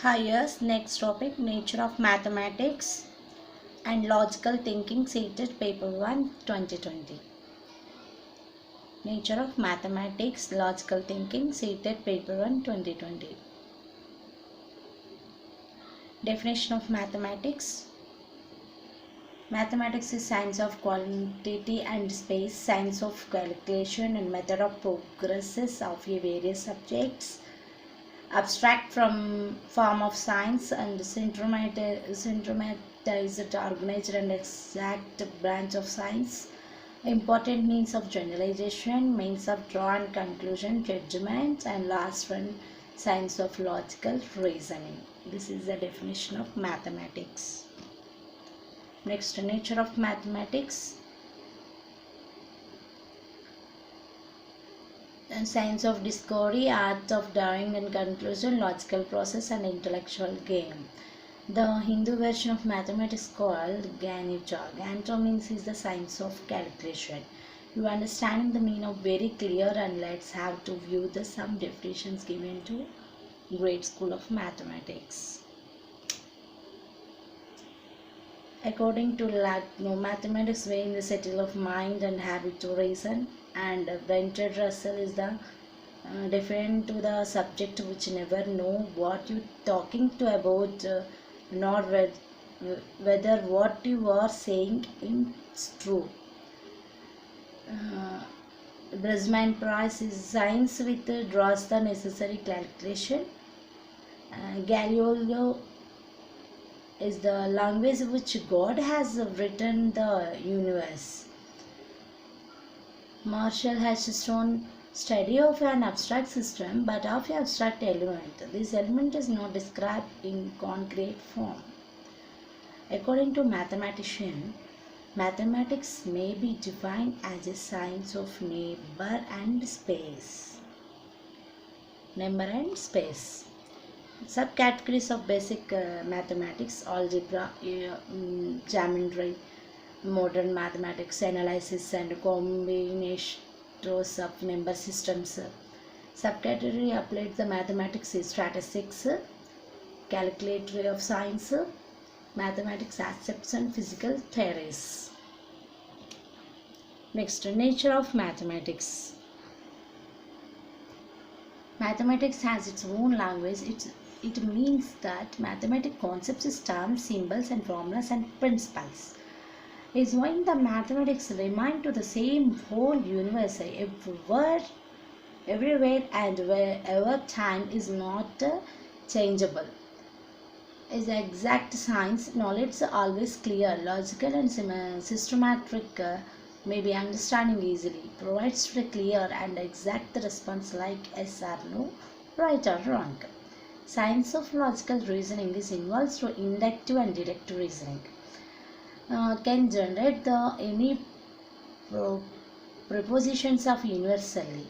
Hi, yes, next topic nature of mathematics and logical thinking seated paper 1 2020. Nature of mathematics, logical thinking seated paper 1 2020. Definition of mathematics. Mathematics is science of quantity and space, science of calculation and method of progresses of various subjects, abstract from form of science and systematized, organized and exact branch of science, important means of generalization, means of draw and conclusion, judgment, and last one, science of logical reasoning. This is the definition of mathematics. Next, nature of mathematics. And science of discovery, art of drawing and conclusion, logical process and intellectual game. The Hindu version of mathematics called Ganita. Ganita means is the science of calculation. You understanding the meaning of very clear, and let's have to view the some definitions given to Great School of Mathematics. According to mathematics way in the settle of mind and habit to reason, and Brenton Russell is the different to the subject which never know what you talking to about, nor whether what you are saying is true. Brisbane Price is science with draws the necessary calculation. Galileo is the language which God has written the universe. Marshall has shown study of an abstract system but of an abstract element. This element is not described in concrete form. According to mathematician, mathematics may be defined as a science of number and space. Number and space. Subcategories of basic mathematics: algebra, geometry, modern mathematics, analysis and combinations of number systems. Subcategory applied the mathematics is statistics, calculatory of science, mathematics aspects and physical theories. Next, nature of mathematics. Mathematics has its own language. It means that mathematical concepts is terms, symbols and formulas and principles. Is when the mathematics remain to the same whole universe everywhere and wherever time is not changeable. Is exact science knowledge always clear, logical and systematic, may be understanding easily, provides a clear and exact response like yes or no, right or wrong. Science of logical reasoning is involved through inductive and deductive reasoning. Can generate the any propositions of universally.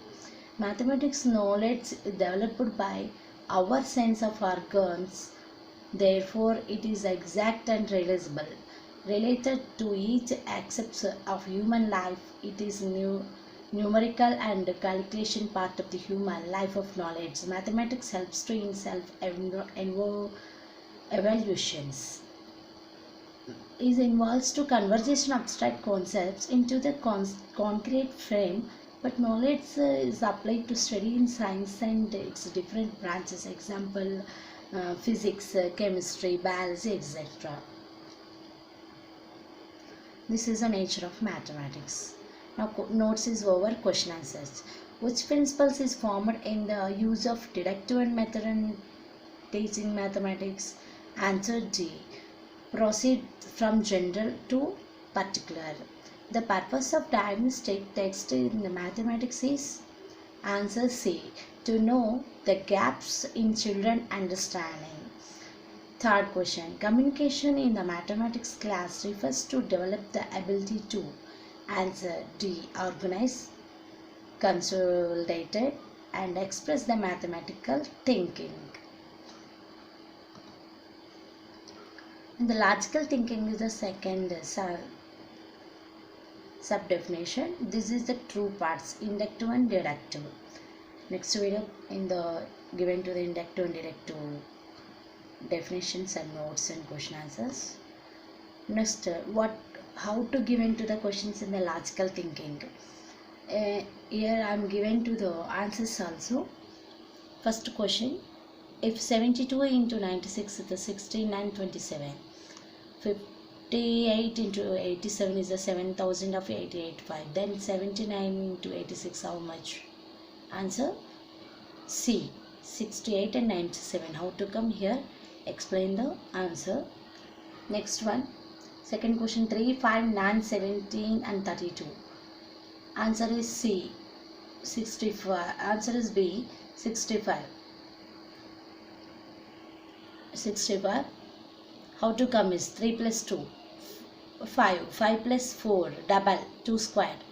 Mathematics knowledge is developed by our sense of organs, therefore it is exact and realizable. Related to each aspect of human life, it is numerical and calculation part of the human life of knowledge. Mathematics helps to in evaluations. Is involves to conversation abstract concepts into the concrete frame, but knowledge is applied to study in science and its different branches, example physics, chemistry, biology, etc. This is the nature of mathematics. Now notes is over, question answers. Which principles is formed in the use of deductive and method in teaching mathematics? Answer D. Proceed from general to particular. The purpose of diagnostic text in the mathematics is? Answer C. To know the gaps in children understanding. Third question. Communication in the mathematics class refers to develop the ability to? Answer D. Organize, consolidate and express the mathematical thinking. And the logical thinking is the second sub-definition. This is the true parts, inductive and deductive. Next video in the given to the inductive and deductive definitions and notes and question answers. Next, how to give into the questions in the logical thinking. Here I am given to the answers also. First question, if 72 into 96 is the 16 and 27, 58 into 87 is the 7000 of 885, then 79 into 86 how much? Answer C, 68 and 97. How to come here? Explain the answer. Next one, second question, 3, 5, 9, 17 and 32. Answer is C, 65. Answer is B, 65. 65. How to come is 3 plus 2, 5. 5 plus 4, double, 2 squared.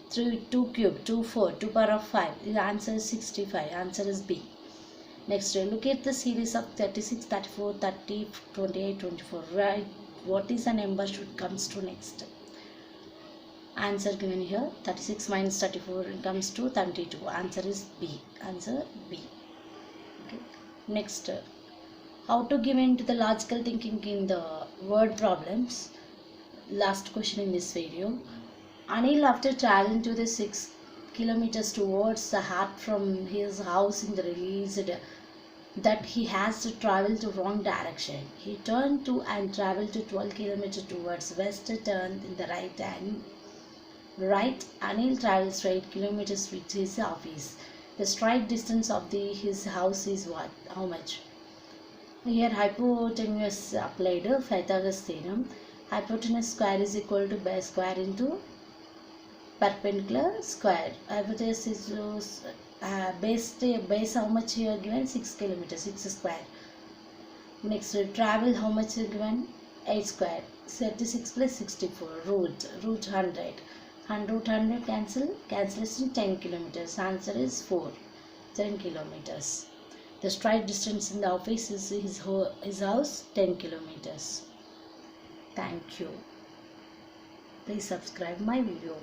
3, 2 cube, 2, 4, 2 power of 5. The answer is 65. Answer is B. Next, look at the series of 36, 34, 30, 28, 24. Right, what is the number should comes to next? Answer given here, 36 minus 34 comes to 32. Answer is B. Answer B. Okay. Next, how to give into the logical thinking in the word problems. Last question in this video. Anil, after traveling to the 6 kilometers towards the heart from his house in the realized that he has to travel to wrong direction. He turned to and traveled to 12 kilometers towards west, turned in the right and right. Anil travels 8 kilometers with his office. The straight distance of his house is what? How much? Here hypotenuse applied, Pythagoras theorem. Hypotenuse square is equal to base square into perpendicular square. Hypotenuse is base how much here given? 6 kilometers, 6 square. Next, travel how much is given? 8 square. 36 plus 64, root 100. 100 cancel, cancellation 10 kilometers. Answer is 4, 10 kilometers. The straight distance in the office is his house 10 kilometers. Thank you. Please subscribe my video.